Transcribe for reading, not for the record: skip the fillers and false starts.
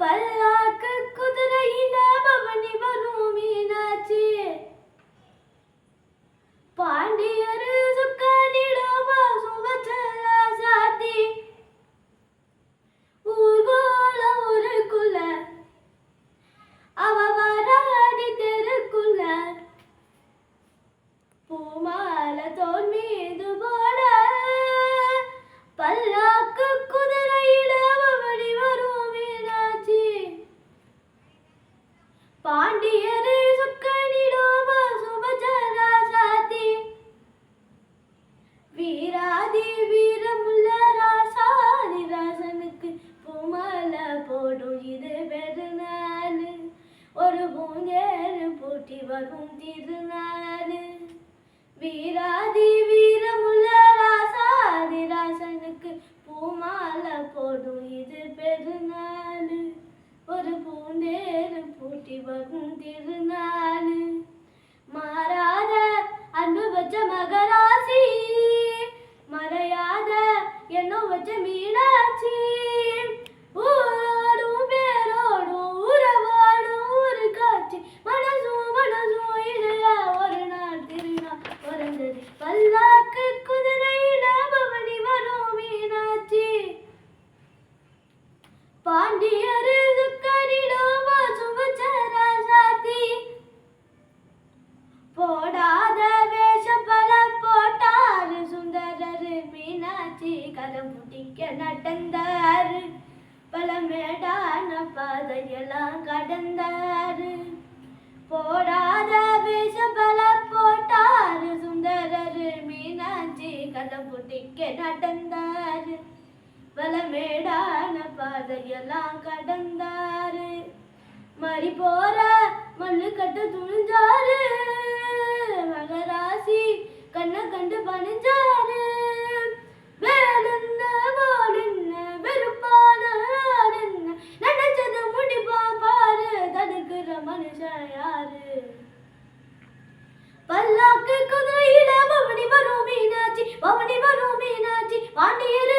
பல்லாக்கு குதிரையில பவனி வரும் மீனாட்சி பாண்டியரு சுக்கனிடம் சுவச்சல சாத்தி ஊர்கோல ஊருக்குள்ள அவ வராடி தெருக்குள்ள பூமால தோல் மீது போட பல்லாக்கு குதிரையில பவனி வரும் மீனாட்சி பாண்டியரு சுக்கனிடம் சுவச்சல சாத்தி வீராதி வீரமுள்ள ராசாதி ராசனுக்கு பூமால போடும் இது பெருநாள் ஒரு பூஞ்சேரு பூட்டி வரும் திருநாள் வீராதி வீரமுள்ள ராசாதி ராசனுக்கு பூமால போடும் இது பெருநாள் ஒரு பூந்தேரு பூட்டி வரும் திருநாள் மாறாத அன்பு வச்ச மகராசி மறையாத எண்ணம் வச்ச மீனாட்சி ஊரோடும் பேரோடும் உறவாடும் ஒரு காட்சி மனசும் இளையா ஒரு நாள் திருநாள் பிறந்தது பல்லாக்கு குதிரையில பவனி வரும் மீனாட்சி பாண்டியரு சுக்கரிடம் சுவச்சல சாத்தி போடாத வேஷம் பல போட்டாரு சுந்தரரு மீனாட்சி கரம் புடிக்க நடந்தாரு பல மேடான பாதையெல்லாம் கடந்தாரு போடாத வேஷம் பல போட்டாரு சுந்தரரு மீனாட்சி கரம் புடிக்க நடந்தாரு பல மேடான பாதையெல்லாம் கடந்தாரு மறி போற மண்ணு கட்ட துணிஞ்சாரு மகராசி கண்ணை கண்டு பணிஞ்சாரு வேலென்ன போலென்ன வெறுப்பான ஆடென்ன நினைச்சது முடிப்பா பாரு தடுக்கிற மனுஷன் யாரு பல்லாக்கு குதிரையில பவனி வரும் மீனாட்சி பாண்டியரு